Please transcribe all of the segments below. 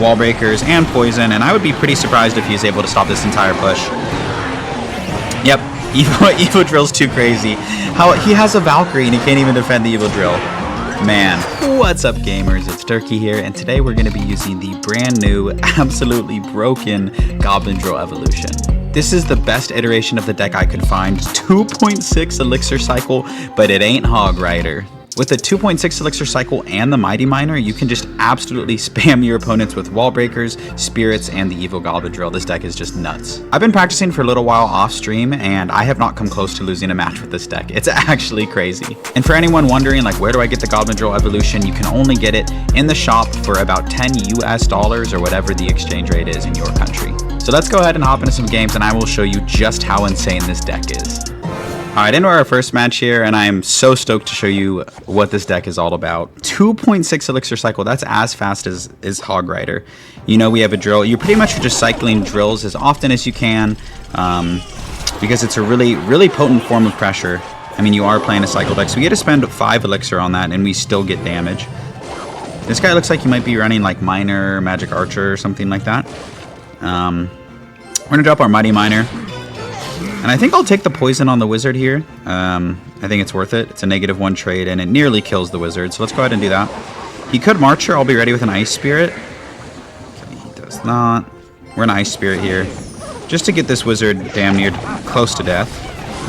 wall breakers, and poison, and I would be pretty surprised if he's able to stop this entire push. Yep, Evo Drill's too crazy. How he has a Valkyrie and he can't even defend the Evo Drill. Man, what's up gamers, it's Turkey here, and today we're going to be using the brand new, absolutely broken Goblin Drill evolution. This is the best iteration of the deck I could find, 2.6 elixir cycle, but it ain't Hog Rider. With the 2.6 elixir cycle and the Mighty Miner, you can just absolutely spam your opponents with wall breakers, spirits, and the Evo Goblin Drill. This deck is just nuts. I've been practicing for a little while off stream, and I have not come close to losing a match with this deck. It's actually crazy. And for anyone wondering, like, where do I get the Goblin Drill evolution? You can only get it in the shop for about $10 US or whatever the exchange rate is in your country. So let's go ahead and hop into some games, and I will show you just how insane this deck is. Alright, into our first match here, and I am so stoked to show you what this deck is all about. 2.6 elixir cycle, that's as fast as Hog Rider. You know, we have a drill. You pretty much are just cycling drills as often as you can, because it's a really potent form of pressure. I mean, you are playing a cycle deck, so we get to spend 5 elixir on that, and we still get damage. This guy looks like he might be running like Miner, Magic Archer, or something like that. We're going to drop our Mighty Miner. And I think I'll take the poison on the wizard here. I think it's worth it. It's a -1 trade, and it nearly kills the wizard. So let's go ahead and do that. He could march her. I'll be ready with an ice spirit. Okay, he does not. We're an ice spirit here, just to get this wizard damn near close to death.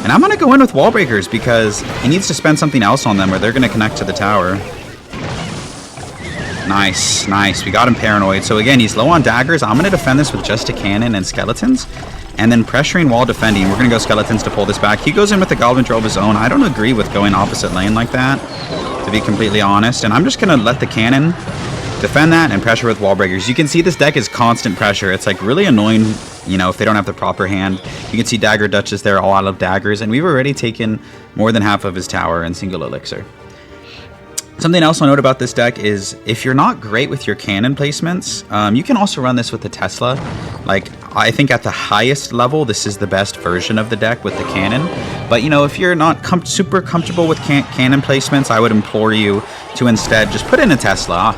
And I'm going to go in with wall breakers because he needs to spend something else on them or they're going to connect to the tower. Nice, nice. We got him paranoid. So again, he's low on daggers. I'm going to defend this with just a cannon and skeletons. And then pressuring while defending. We're going to go skeletons to pull this back. He goes in with the Goblin Drill of his own. I don't agree with going opposite lane like that, to be completely honest. And I'm just going to let the cannon defend that and pressure with wall breakers. You can see this deck is constant pressure. It's like really annoying, you know, if they don't have the proper hand. You can see Dagger Duchess there, all out of daggers. And we've already taken more than half of his tower in single elixir. Something else I'll note about this deck is if you're not great with your cannon placements, you can also run this with the Tesla. Like, I think at the highest level, this is the best version of the deck with the cannon. But, you know, if you're not super comfortable with cannon placements, I would implore you to instead just put in a Tesla.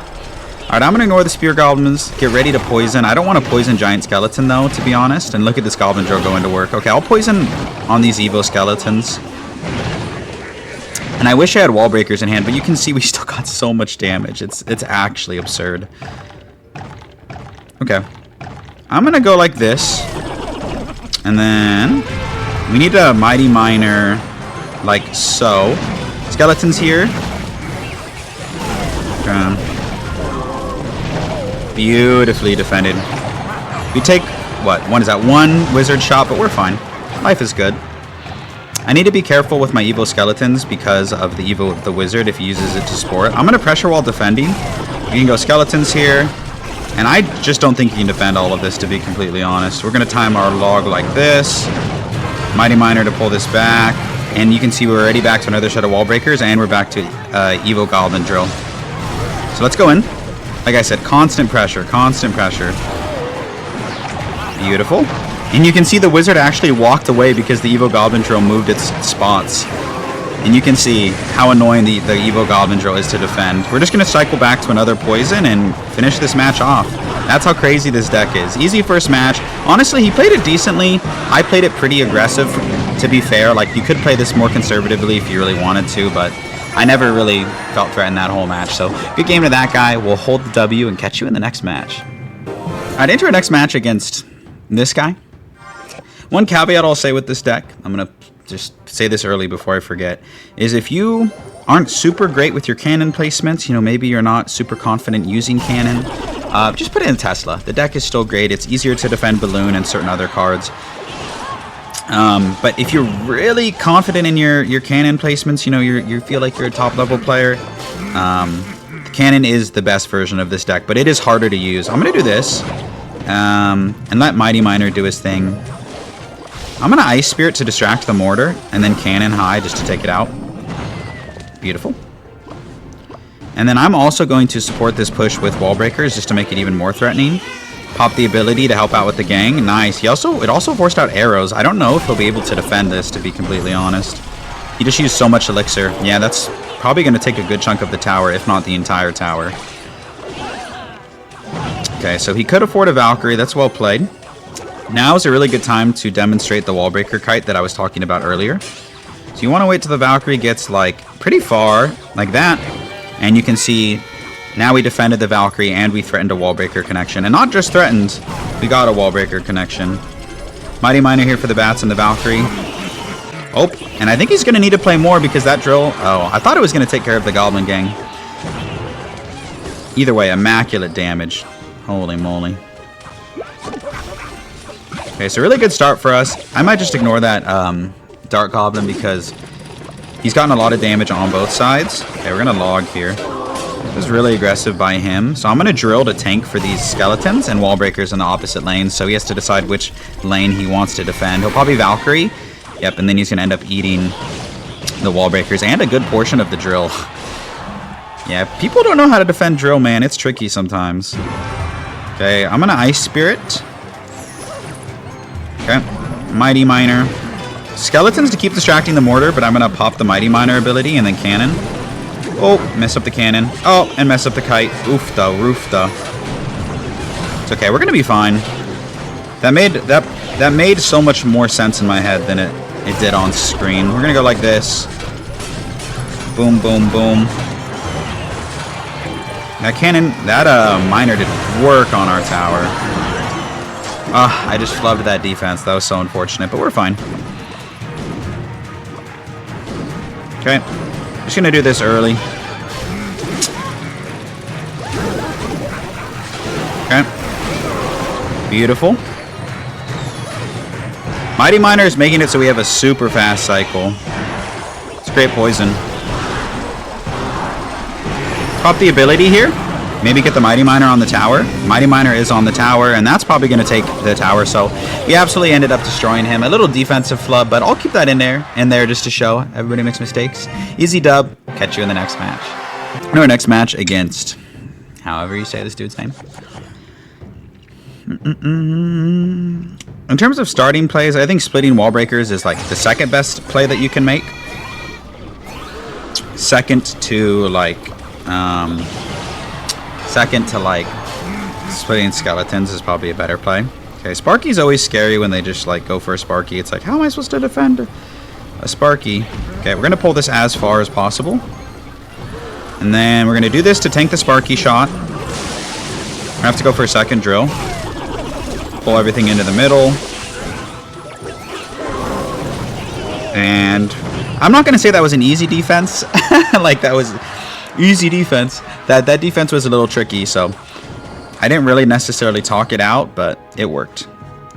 Alright, I'm going to ignore the Spear Goblins, get ready to poison. I don't want to poison Giant Skeleton, though, to be honest. And look at this Goblin Drill going to work. Okay, I'll poison on these Evo Skeletons. And I wish I had wall breakers in hand, but you can see we still got so much damage. It's actually absurd. Okay. I'm going to go like this. And then we need a Mighty Miner like so. Skeletons here. Okay. Beautifully defended. We take, what? One is that? One wizard shot, but we're fine. Life is good. I need to be careful with my Evo Skeletons because of the Wizard if he uses it to sport. I'm going to pressure while defending. You can go Skeletons here. And I just don't think you can defend all of this, to be completely honest. We're going to time our log like this. Mighty Miner to pull this back. And you can see we're already back to another set of wall breakers, and we're back to Evo Goblin Drill. So let's go in. Like I said, constant pressure, constant pressure. Beautiful. And you can see the wizard actually walked away because the Evo Goblin Drill moved its spots. And you can see how annoying the Evo Goblin Drill is to defend. We're just going to cycle back to another poison and finish this match off. That's how crazy this deck is. Easy first match. Honestly, he played it decently. I played it pretty aggressive, to be fair. Like, you could play this more conservatively if you really wanted to, but I never really felt threatened that whole match. So, good game to that guy. We'll hold the W and catch you in the next match. Alright, enter our next match against this guy. One caveat I'll say with this deck, I'm going to just say this early before I forget, is if you aren't super great with your cannon placements, you know, maybe you're not super confident using cannon, just put it in Tesla. The deck is still great. It's easier to defend Balloon and certain other cards. But if you're really confident in your cannon placements, you know, you feel like you're a top level player, cannon is the best version of this deck, but it is harder to use. I'm going to do this, and let Mighty Miner do his thing. I'm going to Ice Spirit to distract the mortar, and then Cannon high just to take it out. Beautiful. And then I'm also going to support this push with wall breakers just to make it even more threatening. Pop the ability to help out with the gang. Nice. It also forced out arrows. I don't know if he'll be able to defend this, to be completely honest. He just used so much elixir. Yeah, that's probably going to take a good chunk of the tower, if not the entire tower. Okay, so he could afford a Valkyrie. That's well played. Now is a really good time to demonstrate the wall breaker kite that I was talking about earlier. So you want to wait till the Valkyrie gets like pretty far, like that, and you can see now we defended the Valkyrie and we threatened a wall breaker connection. And not just threatened, we got a wall breaker connection. Mighty Miner here for the bats and the Valkyrie. Oh, and I think he's going to need to play more because that drill... Oh, I thought it was going to take care of the Goblin Gang. Either way, immaculate damage. Holy moly. Okay, so really good start for us. I might just ignore that Dark Goblin because he's gotten a lot of damage on both sides. Okay, we're going to log here. It was really aggressive by him. So I'm going to drill to tank for these skeletons and wall breakers in the opposite lanes. So he has to decide which lane he wants to defend. He'll probably Valkyrie. Yep, and then he's going to end up eating the wall breakers and a good portion of the drill. Yeah, people don't know how to defend drill, man. It's tricky sometimes. Okay, I'm going to Ice Spirit. Okay, Mighty Miner. Skeletons to keep distracting the mortar, but I'm going to pop the Mighty Miner ability and then cannon. Oh, mess up the cannon. Oh, and mess up the kite. Oofta, roofta. It's okay, we're going to be fine. That made so much more sense in my head than it did on screen. We're going to go like this. Boom, boom, boom. That cannon, that miner did work on our tower. I just flubbed that defense. That was so unfortunate, but we're fine. Okay, just gonna do this early. Okay, beautiful. Mighty Miner is making it so we have a super fast cycle. It's great poison. Pop the ability here. Maybe get the Mighty Miner on the tower. Mighty Miner is on the tower, and that's probably going to take the tower. So we absolutely ended up destroying him. A little defensive flub, but I'll keep that in there just to show everybody makes mistakes. Easy dub. Catch you in the next match. In our next match against, however you say this dude's name. In terms of starting plays, I think splitting wall breakers is like the second best play that you can make. Second to splitting skeletons is probably a better play. Okay, Sparky's always scary when they just like go for a Sparky. It's like, how am I supposed to defend a Sparky? Okay, we're gonna pull this as far as possible, and then we're gonna do this to tank the Sparky shot. We're gonna have to go for a second drill. Pull everything into the middle, and I'm not gonna say that was an easy defense. Like that was easy defense. That defense was a little tricky, so I didn't really necessarily talk it out, but it worked.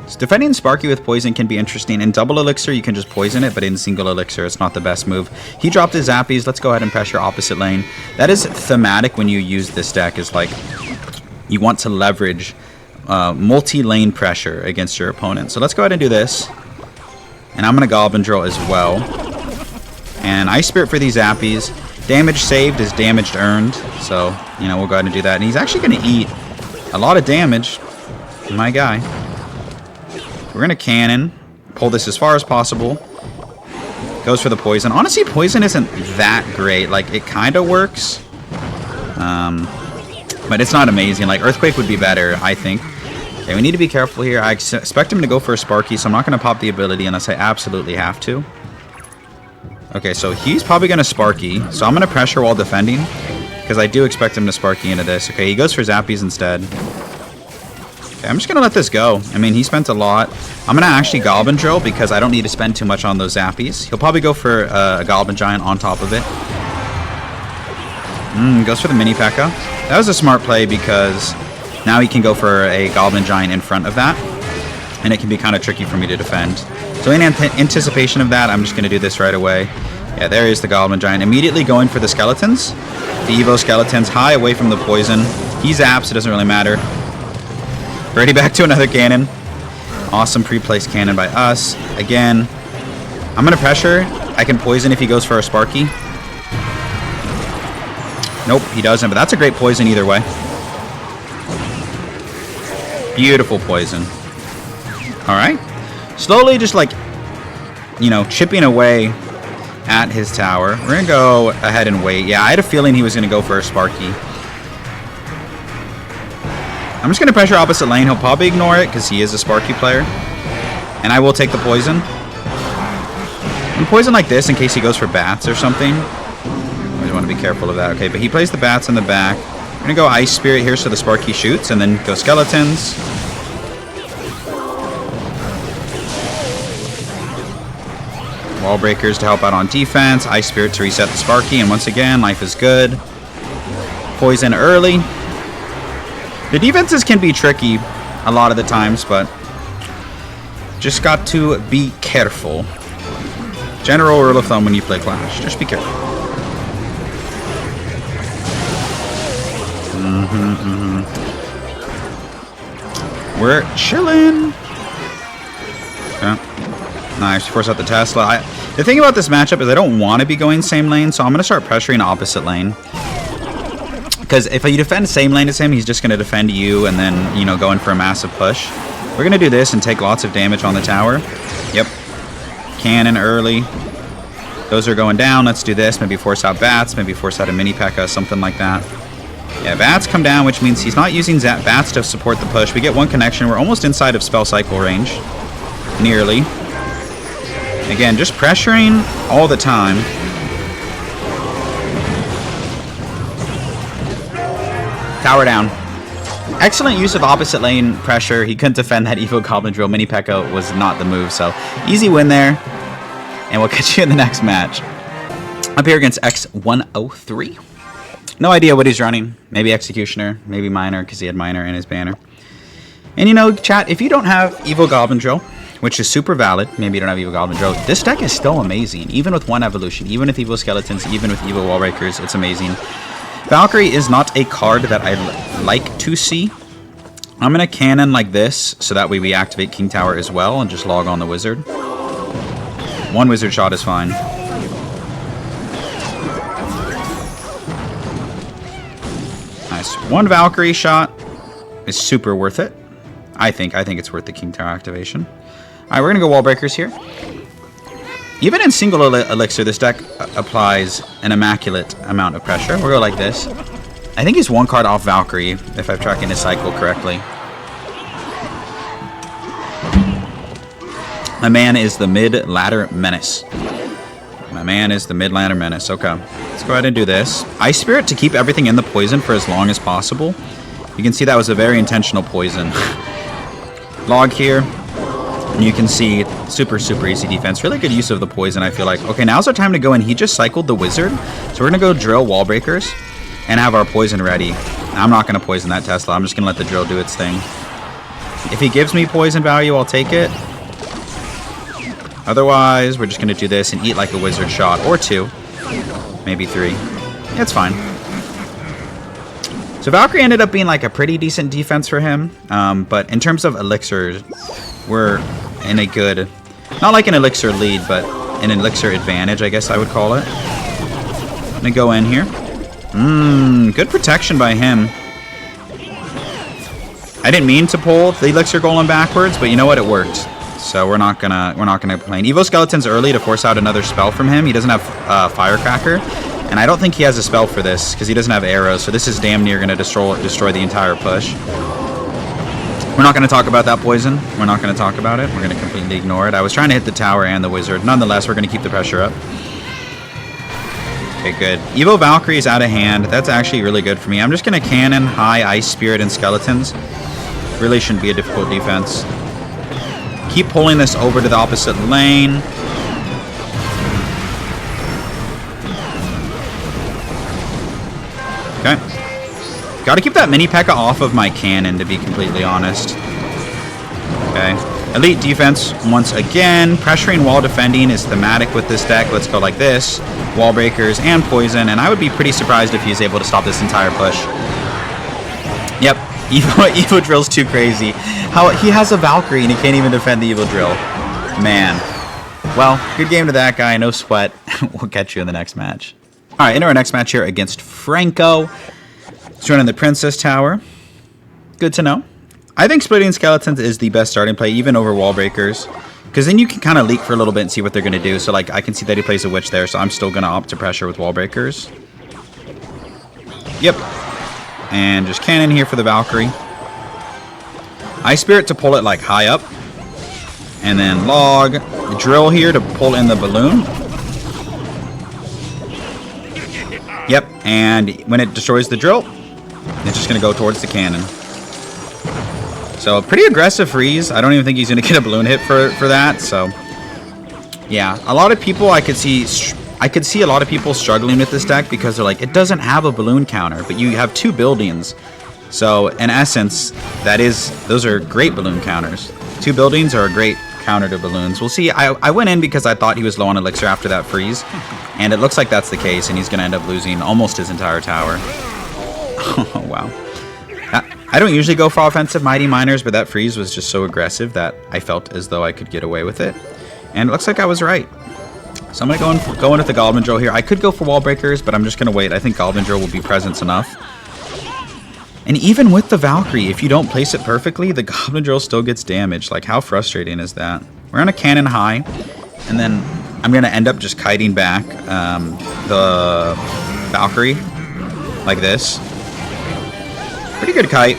So defending Sparky with poison can be interesting. In double elixir, you can just poison it, but in single elixir, it's not the best move. He dropped his zappies. Let's go ahead and pressure opposite lane. That is thematic when you use this deck, is like you want to leverage multi-lane pressure against your opponent. So let's go ahead and do this. And I'm going to Goblin Drill as well. And Ice Spirit for these zappies. Damage saved is damage earned. So, you know, we'll go ahead and do that. And he's actually going to eat a lot of damage. My guy. We're going to cannon. Pull this as far as possible. Goes for the poison. Honestly, poison isn't that great. Like, it kind of works. But it's not amazing. Like, Earthquake would be better, I think. Okay, we need to be careful here. I expect him to go for a Sparky, so I'm not going to pop the ability unless I absolutely have to. Okay, so he's probably going to Sparky, so I'm going to pressure while defending, because I do expect him to Sparky into this. Okay, he goes for Zappies instead. Okay, I'm just going to let this go. I mean, he spent a lot. I'm going to actually Goblin Drill, because I don't need to spend too much on those Zappies. He'll probably go for a Goblin Giant on top of it. Goes for the mini P.E.K.K.A. That was a smart play, because now he can go for a Goblin Giant in front of that, and it can be kind of tricky for me to defend. So in anticipation of that, I'm just going to do this right away. Yeah, there is the Goblin Giant. Immediately going for the skeletons. The Evo skeletons, high away from the poison. He zaps, it doesn't really matter. Already back to another cannon. Awesome pre-placed cannon by us. Again, I'm going to pressure. I can poison if he goes for a Sparky. Nope, he doesn't, but that's a great poison either way. Beautiful poison. Alright. Slowly just like, you know, chipping away at his tower. We're going to go ahead and wait. Yeah, I had a feeling he was going to go for a Sparky. I'm I'm just going to pressure opposite lane. He'll probably ignore it because he is a Sparky player. And I will take the poison. And poison like this in case he goes for bats or something. Always want to be careful of that. Okay, but he plays the bats in the back. We're going to go Ice Spirit here so the Sparky shoots, and then go Skeletons. Wall Breakers to help out on defense. Ice Spirit to reset the Sparky, and once again, life is good. Poison early. The defenses can be tricky a lot of the times, but just got to be careful. General rule of thumb when you play Clash, just be careful. We're chilling. Okay. Nice, force out the Tesla. The thing about this matchup is I don't want to be going same lane, so I'm going to start pressuring opposite lane. Because if you defend same lane as him, he's just going to defend you and then, you know, go in for a massive push. We're going to do this and take lots of damage on the tower. Yep. Cannon early. Those are going down. Let's do this. Maybe force out bats. Maybe force out a mini P.E.K.K.A, something like that. Yeah, bats come down, which means he's not using bats to support the push. We get one connection. We're almost inside of spell cycle range. Nearly. Again, just pressuring all the time. Tower down. Excellent use of opposite lane pressure. He couldn't defend that Evo Goblin Drill. Mini P.E.K.K.A was not the move, so easy win there. And we'll catch you in the next match. Up here against X103. No idea what he's running. Maybe Executioner, maybe Miner, because he had Miner in his banner. And you know, chat, if you don't have Evo Goblin Drill, which is super valid, maybe you don't have Evo Goblin Drill, this deck is still amazing. Even with one evolution, even with Evo Skeletons, even with Evo Wall Breakers, it's amazing. Valkyrie is not a card that I like to see. I'm going to cannon like this, so that way we activate King Tower as well, and just log on the wizard. One wizard shot is fine. Nice. One Valkyrie shot is super worth it. I think it's worth the King Tower activation. Alright, we're going to go Wall Breakers here. Even in single elixir, this deck applies an immaculate amount of pressure. We'll go like this. I think he's one card off Valkyrie, if I'm tracking his cycle correctly. My man is the mid-ladder menace. My man is the mid-ladder menace. Okay, let's go ahead and do this. Ice Spirit to keep everything in the poison for as long as possible. You can see that was a very intentional poison. Log here. And you can see super easy defense. Really good use of the poison, I feel like. Okay, now's our time to go in. He just cycled the wizard. So we're going to go drill Wall Breakers and have our poison ready. I'm not going to poison that Tesla. I'm just going to let the drill do its thing. If he gives me poison value, I'll take it. Otherwise, we're just going to do this and eat like a wizard shot. Or two. Maybe three. It's fine. So Valkyrie ended up being like a pretty decent defense for him. But in terms of elixirs, we're in a good, not like an elixir lead, but an elixir advantage, I guess I would call it. I'm going to go in here. Good protection by him. I didn't mean to pull the elixir golem backwards, but you know what? It worked. So we're not gonna complain. Evo Skeleton's early to force out another spell from him. He doesn't have Firecracker, and I don't think he has a spell for this because he doesn't have arrows. So this is damn near gonna destroy the entire push. We're not going to talk about that poison. We're not going to talk about it. We're going to completely ignore it. I was trying to hit the tower and the wizard. Nonetheless, we're going to keep the pressure up. Okay, good. Evo Valkyrie is out of hand. That's actually really good for me. I'm just going to cannon high Ice Spirit and Skeletons. Really shouldn't be a difficult defense. Keep pulling this over to the opposite lane. Okay. Got to keep that mini P.E.K.K.A off of my cannon, to be completely honest. Okay. Elite defense once again. Pressuring while defending is thematic with this deck. Let's go like this. Wall Breakers and poison. And I would be pretty surprised if he's able to stop this entire push. Yep. Evo Drill's too crazy. He has a Valkyrie and he can't even defend the Evo Drill. Man. Well, good game to that guy. No sweat. We'll catch you in the next match. Alright, into our next match here against Franco. He's running the Princess Tower. Good to know. I think splitting Skeletons is the best starting play, even over Wall Breakers. Because then you can kind of leak for a little bit and see what they're going to do. So, like, I can see that he plays a Witch there, so I'm still going to opt to pressure with Wall Breakers. Yep. And just cannon here for the Valkyrie. Ice Spirit to pull it like high up. And then log. Drill here to pull in the balloon. Yep, and when it destroys the drill, it's just going to go towards the cannon. So, pretty aggressive freeze. I don't even think he's going to get a balloon hit for that. So, yeah. A lot of people, I could see a lot of people struggling with this deck because they're like, it doesn't have a balloon counter, but you have 2 buildings. So, in essence, those are great balloon counters. 2 buildings are a great counter to balloons. We'll see. I went in because I thought he was low on elixir after that freeze, and it looks like that's the case, and he's going to end up losing almost his entire tower. Oh, wow. I don't usually go for offensive Mighty Miners, but that freeze was just so aggressive that I felt as though I could get away with it, and it looks like I was right. So I'm going to go in with the Goblin Drill here. I could go for Wall Breakers, but I'm just going to wait. I think Goblin Drill will be presence enough. And even with the Valkyrie, if you don't place it perfectly, the Goblin Drill still gets damaged. Like, how frustrating is that? We're on a cannon high, and then I'm going to end up just kiting back the Valkyrie like this. Pretty good kite.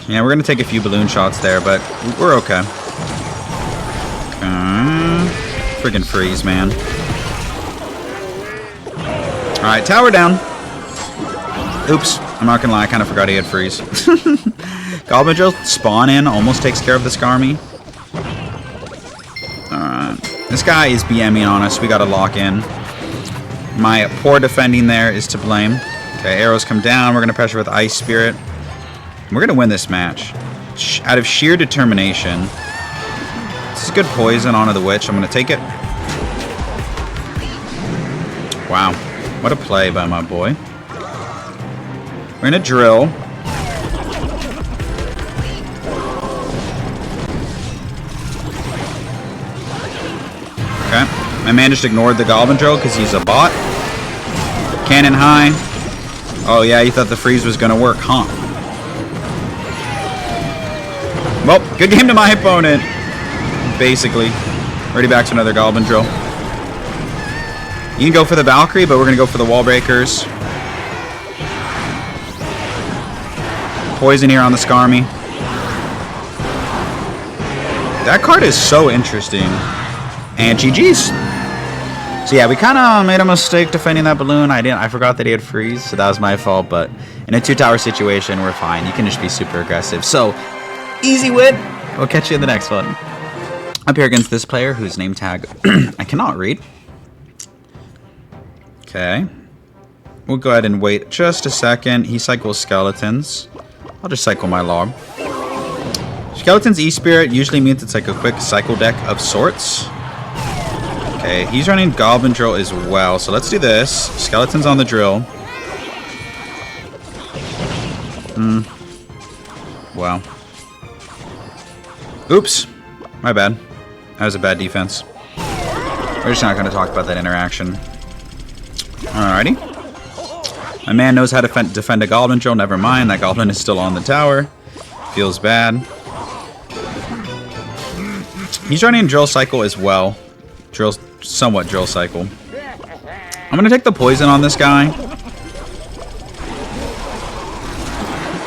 Yeah, we're going to take a few balloon shots there, but we're okay. Friggin' freeze, man. Alright, tower down. Oops, I'm not gonna lie, I kind of forgot he had freeze. Goblin Drill spawn in, almost takes care of the Skarmy. Alright, this guy is BMing on us, we gotta lock in. My poor defending there is to blame. Okay, arrows come down, we're gonna pressure with Ice Spirit. We're gonna win this match. Out of sheer determination. This is good poison onto the Witch, I'm gonna take it. Wow, what a play by my boy. We're gonna drill. Okay. My man just ignored the Goblin Drill because he's a bot. Cannon high. Oh yeah, you thought the freeze was gonna work, huh? Well, good game to my opponent. Basically. Already back to another Goblin Drill. You can go for the Valkyrie, but we're gonna go for the Wall Breakers. Poison here on the Skarmy. That card is so interesting. And GG's. So yeah, we kind of made a mistake defending that balloon. I forgot that he had freeze, so that was my fault. But in a 2-tower situation, we're fine. You can just be super aggressive. So, easy win. We'll catch you in the next one. Up here against this player whose name tag I cannot read. Okay. We'll go ahead and wait just a second. He cycles skeletons. I'll just cycle my log. Skeleton's E-Spirit usually means it's like a quick cycle deck of sorts. Okay, he's running Goblin Drill as well, so let's do this. Skeleton's on the drill. Wow. Oops. My bad. That was a bad defense. We're just not going to talk about that interaction. Alrighty. My man knows how to defend a Goblin Drill. Never mind, that Goblin is still on the tower. Feels bad. He's running Drill Cycle as well. Somewhat Drill Cycle. I'm going to take the poison on this guy.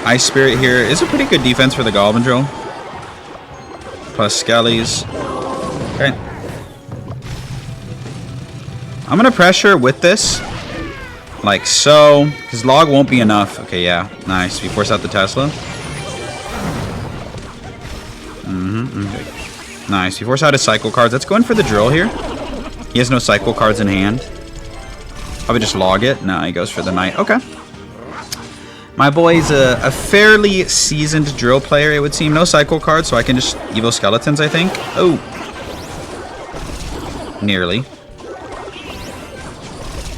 Ice Spirit here is a pretty good defense for the Goblin Drill. Plus Skellies. Okay. I'm going to pressure with this. Like so. Because log won't be enough. Okay, yeah. Nice. We force out the Tesla. Okay. Nice. We force out his cycle cards. Let's go in for the drill here. He has no cycle cards in hand. Probably just log it. No, he goes for the knight. Okay. My boy's a fairly seasoned drill player, it would seem. No cycle cards, so I can just Evo Skeletons, I think. Oh. Nearly.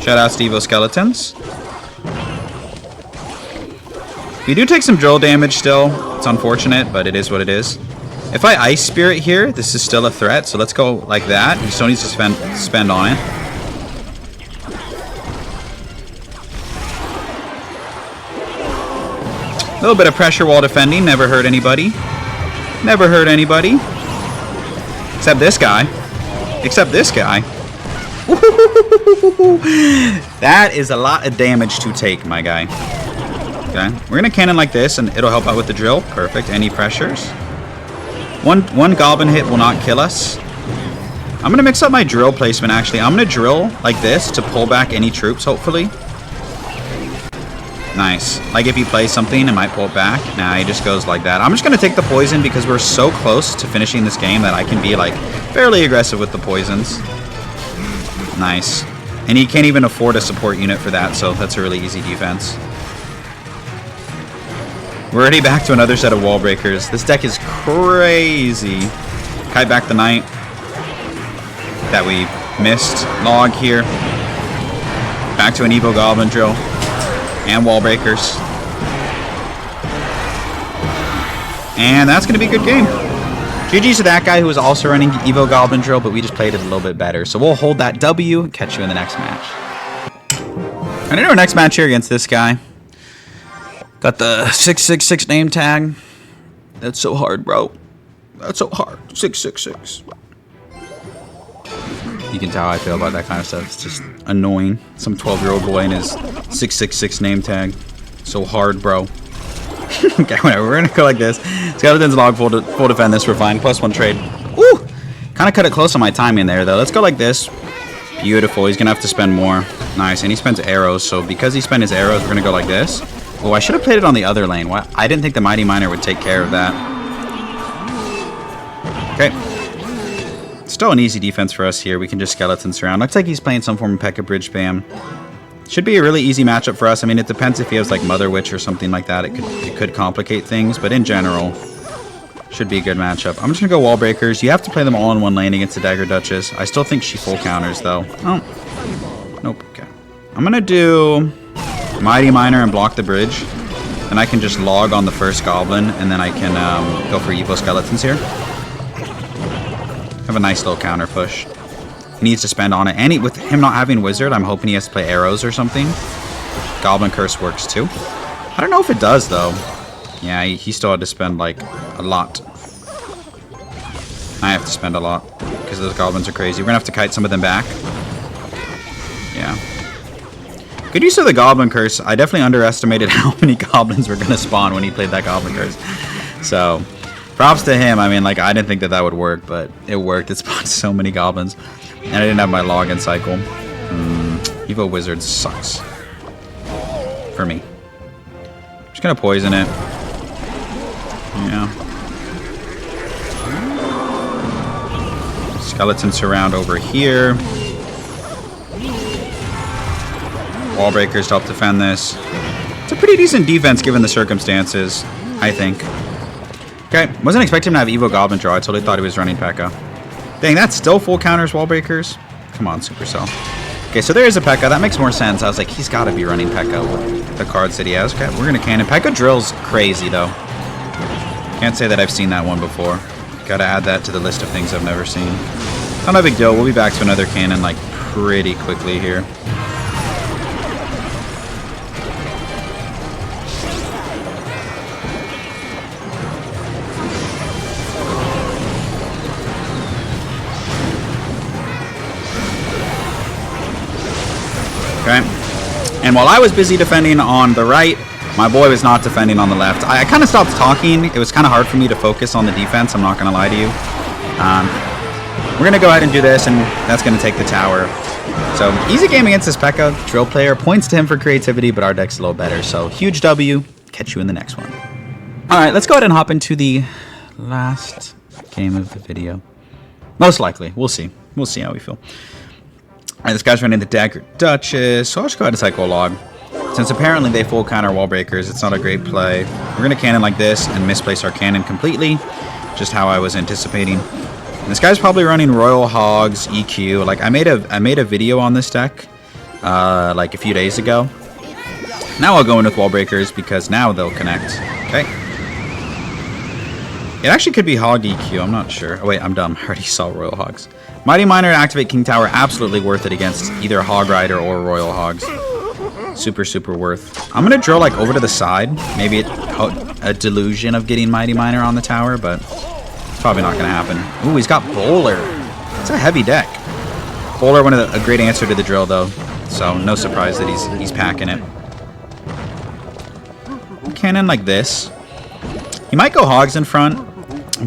Shoutouts to Evo Skeletons. We do take some drill damage still. It's unfortunate, but it is what it is. If I Ice Spirit here, this is still a threat, so let's go like that. He still needs to spend on it. A little bit of pressure while defending, never hurt anybody. Never hurt anybody. Except this guy. Except this guy. That is a lot of damage to take, my guy. Okay, we're gonna cannon like this, and it'll help out with the drill. Perfect. Any pressures? One goblin hit will not kill us. I'm gonna mix up my drill placement. Actually, I'm gonna drill like this to pull back any troops. Hopefully. Nice. Like if he plays something, it might pull it back. Nah, he just goes like that. I'm just gonna take the poison because we're so close to finishing this game that I can be like fairly aggressive with the poisons. Nice. And he can't even afford a support unit for that, so that's a really easy defense. We're already back to another set of wall breakers. This deck is crazy. Kite back the knight that we missed. Log here. Back to an Evo Goblin Drill. And wall breakers. And that's going to be a good game. GG's to that guy who was also running Evo Goblin Drill, but we just played it a little bit better. So we'll hold that W and catch you in the next match. And in our next match here against this guy. Got the 666 name tag. That's so hard, bro. That's so hard. 666. You can tell how I feel about that kind of stuff. It's just annoying. Some 12-year-old boy and his 666 name tag. So hard, bro. Okay, whatever. We're going to go like this. Skeleton's log, full defend this. We're fine. +1 trade. Woo! Kind of cut it close on my timing there, though. Let's go like this. Beautiful. He's going to have to spend more. Nice. And he spends arrows. So because he spent his arrows, we're going to go like this. Oh, I should have played it on the other lane. What? I didn't think the Mighty Miner would take care of that. Okay. Still an easy defense for us here. We can just skeleton surround. Looks like he's playing some form of P.E.K.K.A bridge spam. Should be a really easy matchup for us. I mean, it depends if he has like Mother Witch or something like that. It could complicate things, but in general, should be a good matchup. I'm just gonna go wall breakers. You have to play them all in one lane against the Dagger Duchess. I still think she full counters though. Oh, nope. Okay. I'm gonna do Mighty Miner and block the bridge. And I can just log on the first goblin, and then I can go for Evo Skeletons here. Have a nice little counter push. He needs to spend on it. And with him not having Wizard, I'm hoping he has to play arrows or something. Goblin Curse works too. I don't know if it does, though. Yeah, he still had to spend, like, a lot. I have to spend a lot because those goblins are crazy. We're going to have to kite some of them back. Yeah. Good use of the Goblin Curse. I definitely underestimated how many goblins were going to spawn when he played that Goblin Curse. So, props to him. I mean, like, I didn't think that would work, but it worked. It spawned so many goblins. And I didn't have my login cycle. Evo Wizard sucks. For me. Just gonna poison it. Yeah. Skeleton surround over here. Wall breakers to help defend this. It's a pretty decent defense given the circumstances, I think. Okay, wasn't expecting him to have Evo Goblin Drill. I totally thought he was running P.E.K.K.A. Dang, that's still full counters wall breakers. Come on, Supercell. Okay, so there is a P.E.K.K.A. That makes more sense. I was like, he's got to be running P.E.K.K.A. with the cards that he has. Okay, we're going to cannon. P.E.K.K.A. Drill's crazy, though. Can't say that I've seen that one before. Got to add that to the list of things I've never seen. Not a big deal. We'll be back to another cannon, like, pretty quickly here. Okay. And while I was busy defending on the right, my boy was not defending on the left. I kind of stopped talking. It was kind of hard for me to focus on the defense. I'm not going to lie to you. We're going to go ahead and do this, and that's going to take the tower. So, easy game against this P.E.K.K.A. Drill player. Points to him for creativity, but our deck's a little better. So, huge W. Catch you in the next one. Alright, let's go ahead and hop into the last game of the video. Most likely. We'll see. We'll see how we feel. Alright, this guy's running the Dagger Duchess, so I'll just go ahead and cycle a log. Since apparently they full counter wall breakers, it's not a great play. We're going to cannon like this and misplace our cannon completely, just how I was anticipating. And this guy's probably running Royal, Hogs, EQ. Like, I made a video on this deck, like a few days ago. Now I'll go in with wall breakers because now they'll connect. Okay. It actually could be Hog EQ, I'm not sure. Oh wait, I'm dumb. I already saw Royal Hogs. Mighty Miner to activate King Tower, absolutely worth it against either Hog Rider or Royal Hogs. Super, super worth. I'm going to drill like over to the side. Maybe a delusion of getting Mighty Miner on the tower, but it's probably not going to happen. Ooh, he's got Bowler. It's a heavy deck. Bowler, a great answer to the drill though, so no surprise that he's packing it. cannon like this. He might go Hogs in front.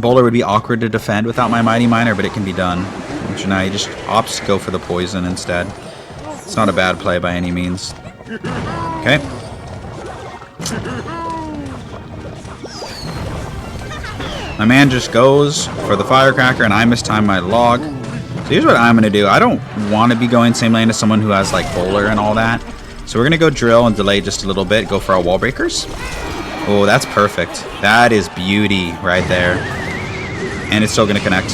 Bowler would be awkward to defend without my Mighty Miner, but it can be done. Which now he just opts to go for the poison instead. It's not a bad play by any means. Okay. My man just goes for the Firecracker, and I mistime my log. So here's what I'm going to do. I don't want to be going same lane as someone who has, like, Bowler and all that. So we're going to go Drill and delay just a little bit. Go for our Wall Breakers. Oh, that's perfect. That is beauty right there. And it's still going to connect.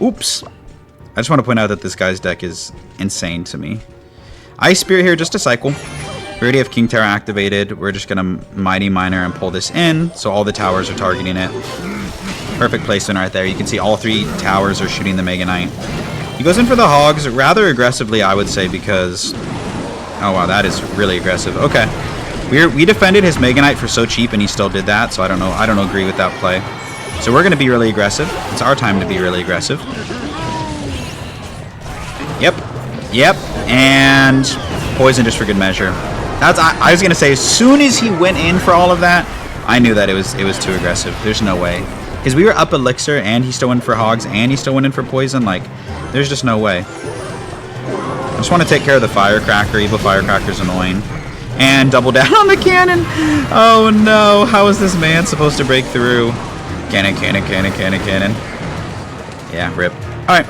Oops. I just want to point out that this guy's deck is insane to me. Ice Spirit here just a cycle. We already have King Terra activated. We're just going to Mighty Miner and pull this in, so all the towers are targeting it. Perfect placement right there. You can see all 3 towers are shooting the Mega Knight. He goes in for the Hogs rather aggressively, I would say, because... Oh, wow, that is really aggressive. Okay. We defended his Mega Knight for so cheap, and he still did that, so I don't know. I don't agree with that play. So we're going to be really aggressive. It's our time to be really aggressive. Yep. Yep. And poison just for good measure. I was gonna say, as soon as he went in for all of that, I knew that it was too aggressive. There's no way, because we were up elixir and he still went for Hogs and he still went in for poison. Like, there's just no way. I just want to take care of the Firecracker. Evil Firecracker's annoying, and double down on the cannon. Oh no! How is this man supposed to break through? Cannon, cannon, cannon, cannon, cannon. Yeah, rip. All right.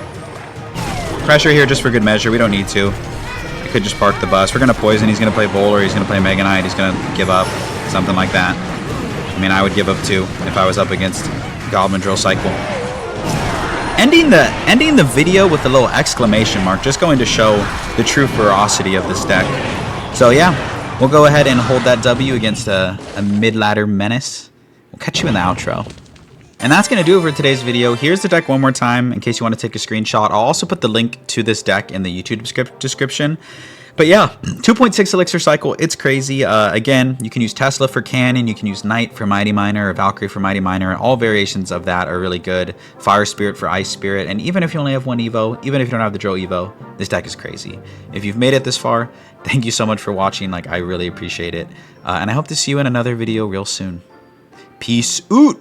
Pressure here just for good measure. We don't need to. Could just park the bus. We're going to poison. He's going to play Bowler. He's going to play Mega Knight. He's going to give up. Something like that. I mean, I would give up too if I was up against Goblin Drill Cycle. Ending the video with a little exclamation mark, just going to show the true ferocity of this deck. So yeah, we'll go ahead and hold that W against a mid-ladder menace. We'll catch you in the outro. And that's going to do it for today's video. Here's the deck one more time in case you want to take a screenshot. I'll also put the link to this deck in the YouTube description. But yeah, 2.6 elixir cycle. It's crazy. Again, you can use Tesla for cannon. You can use Knight for Mighty Miner or Valkyrie for Mighty Miner. All variations of that are really good. Fire Spirit for Ice Spirit. And even if you only have one Evo, even if you don't have the Drill Evo, this deck is crazy. If you've made it this far, thank you so much for watching. Like, I really appreciate it. And I hope to see you in another video real soon. Peace out.